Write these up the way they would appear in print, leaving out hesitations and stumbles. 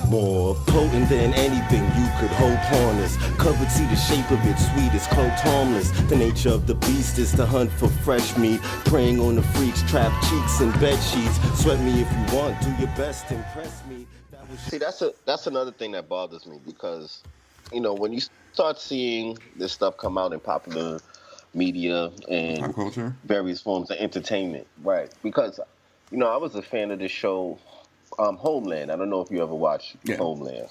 More potent than anything you could hope harness. Covered, see the shape of it, sweet as cloaked harmless. The nature of the beast is to hunt for fresh meat. Preying on the freaks, trap cheeks and bed sheets. Sweat me if you want, do your best, impress me. See, that's another thing that bothers me because, when you start seeing this stuff come out in popular media Pop and culture. various forms of entertainment, right? Because, I was a fan of this show, Homeland. I don't know if you ever watched Yeah, Homeland.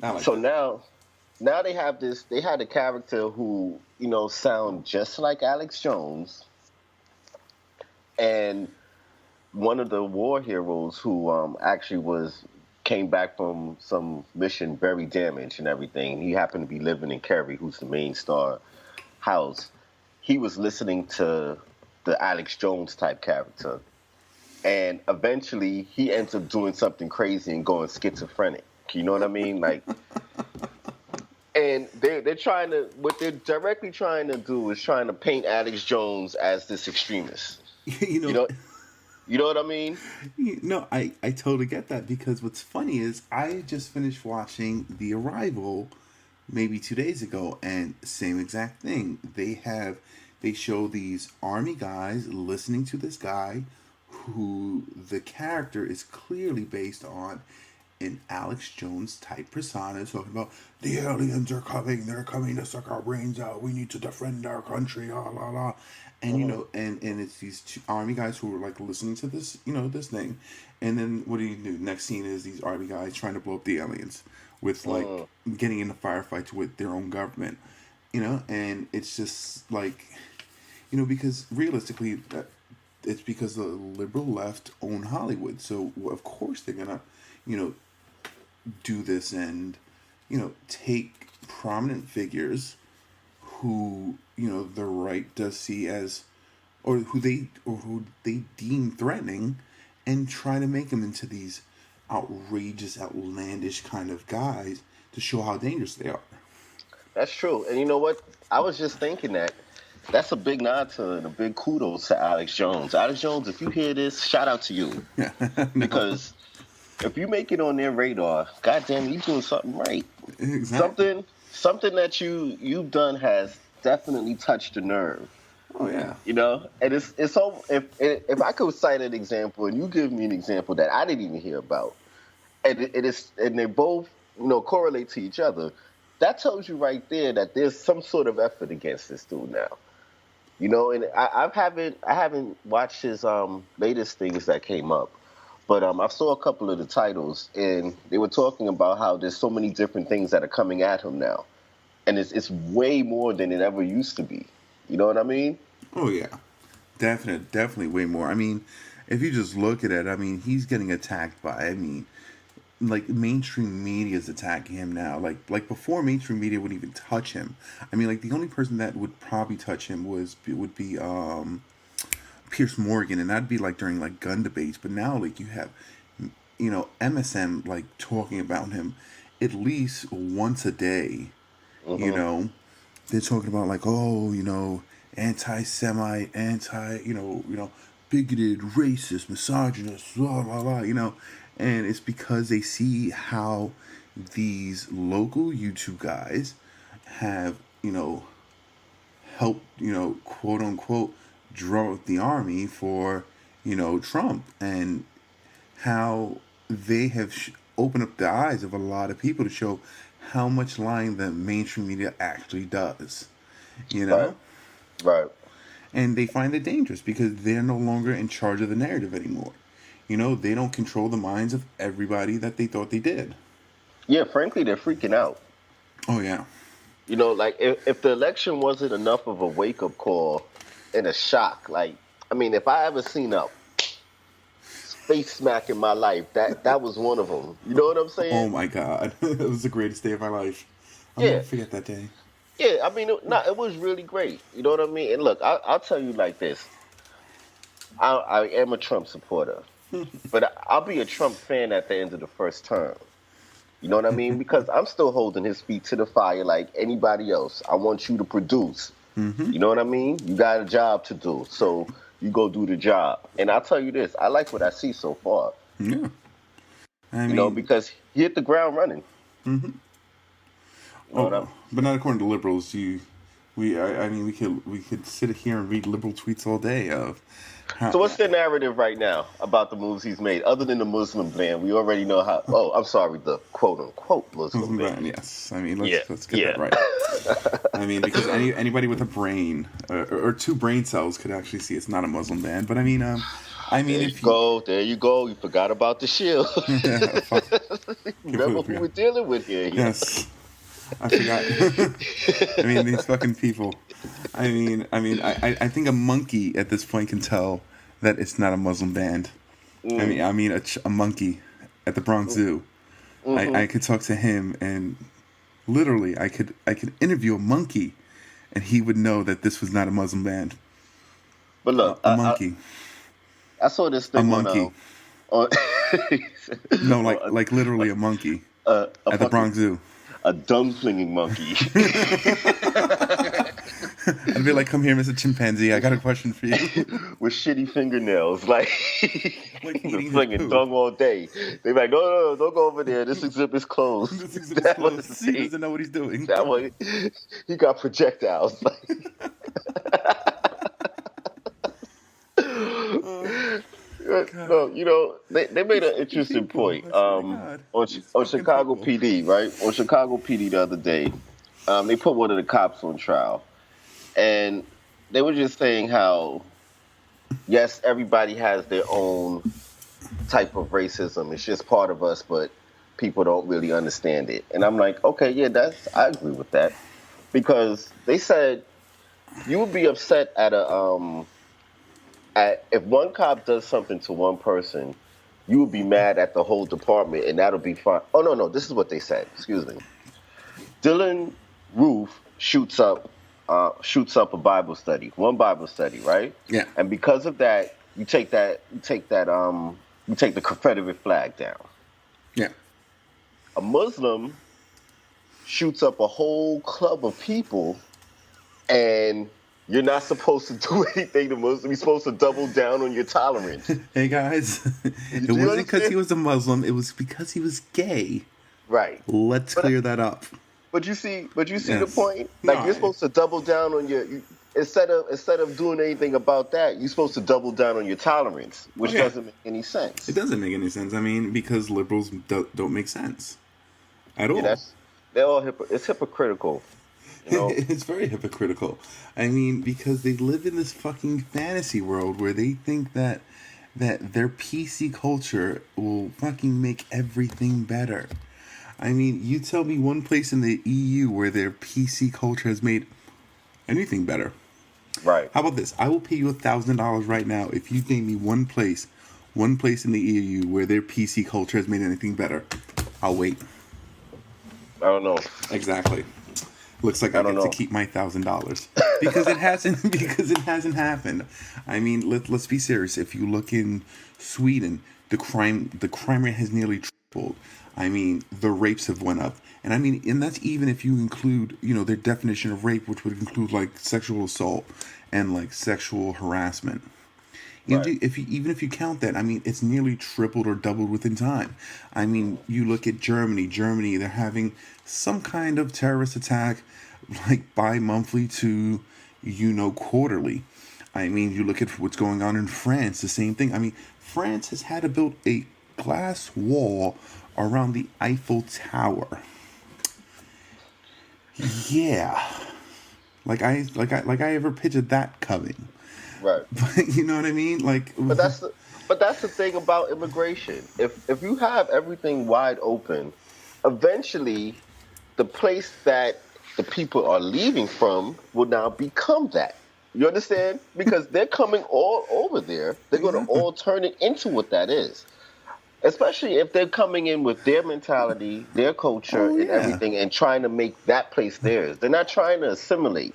I like So that. now they have this. They had a character who sound just like Alex Jones, and one of the war heroes who actually came back from some mission very damaged and everything. He happened to be living in Kerry, who's the main star house. He was listening to the Alex Jones type character, and eventually he ends up doing something crazy and going schizophrenic. You know what I mean? Like, and they're trying to, what they're directly trying to do is trying to paint Alex Jones as this extremist. you You know, know, you know what I mean? no, I totally get that because what's funny is I just finished watching The Arrival maybe 2 days ago, and same exact thing. They show these army guys listening to this guy who the character is clearly based on an Alex Jones type persona, talking about the aliens are coming, they're coming to suck our brains out, we need to defend our country, la la la. And and it's these two army guys who are like listening to this, this thing, and then what do you do? Next scene is these army guys trying to blow up the aliens with like getting into firefights with their own government, and it's just like, because realistically, it's because the liberal left own Hollywood, so of course they're gonna, do this and, take prominent figures who the right does see as, or who they deem threatening, and try to make them into these outrageous, outlandish kind of guys to show how dangerous they are. That's true. And you know what? I was just thinking that's a big nod to and a big kudos to Alex Jones. Alex Jones, if you hear this, shout out to you. No. Because if you make it on their radar, goddamn, you doing something right. Exactly. Something that you've done has definitely touched a nerve. Oh yeah. And it's so if I could cite an example and you give me an example that I didn't even hear about, and they both correlate to each other, that tells you right there that there's some sort of effort against this dude now. And I haven't watched his latest things that came up, but I saw a couple of the titles and they were talking about how there's so many different things that are coming at him now, and it's way more than it ever used to be. You know what I mean? Oh yeah, definitely way more. I mean, if you just look at it, I mean, he's getting attacked by, like mainstream media is attacking him now. Like before, mainstream media wouldn't even touch him. I mean, like the only person that would probably touch him would be Pierce Morgan, and that'd be like during like gun debates. But now, like you have, MSM like talking about him at least once a day. They're talking about like, anti-Semite, bigoted, racist, misogynist, blah blah blah. And it's because they see how these local YouTube guys have, helped, quote unquote, drum up the army for, Trump, and how they have opened up the eyes of a lot of people to show how much lying the mainstream media actually does, Right. And they find it dangerous because they're no longer in charge of the narrative anymore. They don't control the minds of everybody that they thought they did. Yeah, frankly, they're freaking out. Oh, yeah. Like if the election wasn't enough of a wake-up call and a shock, like, if I ever seen a face smack in my life, that was one of them. You know what I'm saying? Oh, my God. It was the greatest day of my life. I'll never forget that day. Yeah, it was really great. You know what I mean? And look, I'll tell you like this. I am a Trump supporter. But I'll be a Trump fan at the end of the first term. You know what I mean? Because I'm still holding his feet to the fire like anybody else. I want you to produce. You know what I mean? You got a job to do. So you go do the job. And I'll tell you this. I like what I see so far. Yeah. I mean, because he hit the ground running. mm-hmm. Oh, but not according to liberals. I mean, we could sit here and read liberal tweets all day of how. So what's the narrative right now about the moves he's made, other than the Muslim ban? We already know how. Oh, I'm sorry, the quote unquote Muslim ban. Yes, I mean Yeah, let's get that right. I mean, because anybody with a brain or two brain cells could actually see it's not a Muslim ban. But I mean, There you go. You forgot about the shield. Remember who we're dealing with here. Yes. I forgot. I mean, these fucking people. I I think a monkey at this point can tell that it's not a Muslim band. I mean, a monkey at the Bronx Zoo. I could talk to him, and literally, I could interview a monkey, and he would know that this was not a Muslim band. But look, a monkey. I saw this thing. A monkey. On No, like literally a monkey at the Bronx Zoo. A dumplinging monkey. I'd be like, "Come here, Mr. Chimpanzee. I got a question for you." With shitty fingernails, like flinging tongue all day. They be like, no, don't go over there. This exhibit's closed. This exhibit's closed. He doesn't know what he's doing. That way, he got projectiles. No, they made an interesting point on Chicago PD, right? On Chicago PD the other day, they put one of the cops on trial, and they were just saying how, yes, everybody has their own type of racism. It's just part of us, but people don't really understand it. And I'm like, okay, yeah, I agree with that, because they said you would be upset at if one cop does something to one person, you would be mad at the whole department, and that'll be fine. Oh, no, this is what they said. Excuse me. Dylan Roof shoots up a Bible study, one Bible study, right? Yeah. And because of that, you take the Confederate flag down. Yeah. A Muslim shoots up a whole club of people, and you're not supposed to do anything to Muslims. You're supposed to double down on your tolerance. Hey guys, it wasn't because he was a Muslim. It was because he was gay. Right. Let's clear that up. But you see the point. Like, you're supposed to double down on your instead of doing anything about that. You're supposed to double down on your tolerance, which doesn't make any sense. It doesn't make any sense. I mean, because liberals don't make sense at all. They're all it's hypocritical. You know? It's very hypocritical. I mean, because they live in this fucking fantasy world where they think that their PC culture will fucking make everything better. I mean, you tell me one place in the EU where their PC culture has made anything better. Right. How about this? I will pay you $1,000 right now if you name me one place in the EU where their PC culture has made anything better. I'll wait. I don't know. Exactly. Looks like I get to keep my $1,000 because it hasn't happened. I mean, let's be serious. If you look in Sweden, the crime rate has nearly tripled. I mean, the rapes have went up, and that's even if you include, their definition of rape, which would include like sexual assault and like sexual harassment. Right. Even if you count that, I mean, it's nearly tripled or doubled within time. I mean, you look at Germany. They're having some kind of terrorist attack, like bi-monthly to, quarterly. I mean, you look at what's going on in France, the same thing. I mean, France has had to build a glass wall around the Eiffel Tower. Yeah, like I ever pictured that coming. Right. You know what I mean? But that's the thing about immigration. If you have everything wide open, eventually the place that the people are leaving from will now become that. You understand? Because they're coming all over there. They're going to all turn it into what that is. Especially if they're coming in with their mentality, their culture, and everything, and trying to make that place theirs. They're not trying to assimilate.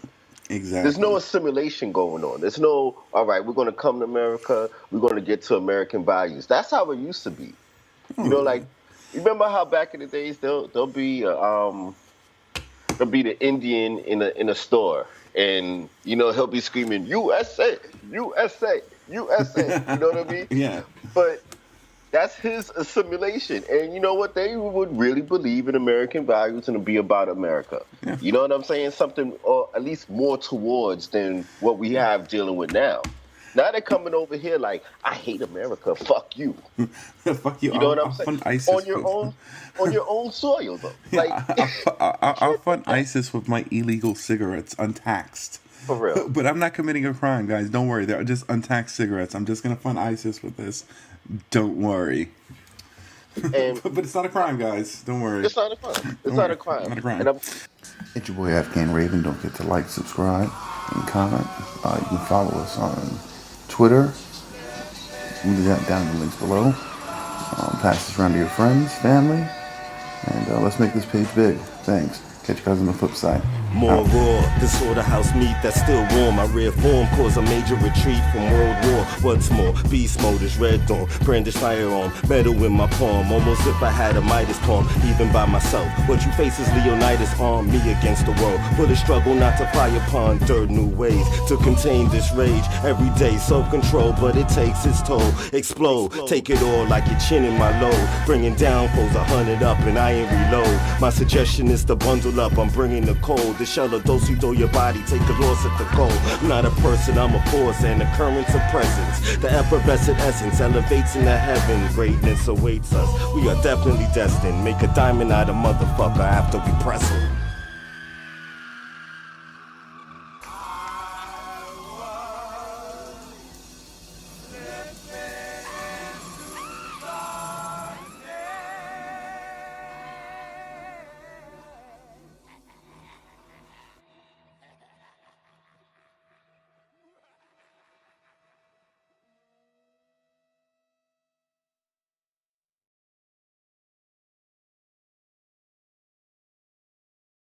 Exactly. There's no assimilation going on. There's no, all right, we're going to come to America. We're going to get to American values. That's how it used to be. You remember how back in the days there'll be the Indian in a store, and he'll be screaming USA, USA, USA. You know what I mean? Yeah. But That's his assimilation. And you know what? They would really believe in American values and be about America. Yeah. You know what I'm saying? Something, or at least more towards than what we have dealing with now. Now they're coming over here like, I hate America. Fuck you. Fuck you. You know what I'm I'll saying? fund ISIS On your own soil though. Like, yeah, I'll fund ISIS with my illegal cigarettes, untaxed. for real. But I'm not committing a crime, guys. Don't worry. They're just untaxed cigarettes. I'm just gonna fund ISIS with this. Don't worry. And But it's not a crime, guys. Don't worry. it's not a crime. It's Don't not worry. a crime. Not a crime. And I'm, It's your boy Afghan Raven. Don't forget to like, subscribe, and comment. You can follow us on Twitter. We'll do that down in the links below. Pass this around to your friends, family, and let's make this page big. Thanks. Catch you guys on the flip side. More raw, this slaughterhouse meat that's still warm. I rare form cause a major retreat from World War. What's more, beast mode is red dawn. Brandish firearm, metal in my palm. Almost if I had a Midas palm, even by myself. What you face is Leonidas, arm me against the world. Will it struggle not to fly upon dirt new ways to contain this rage every day? Self-control, but it takes its toll. Explode, take it all like your chin in my load. Bringing down foes 100 up and I ain't reload. My suggestion is to bundle up, I'm bringing the cold. The shell of dose you throw your body, take a loss at the goal. I'm not a person, I'm a force and the currents of presence. The effervescent essence elevates in the heaven. Greatness awaits us, we are definitely destined. Make a diamond out of motherfucker after we press him.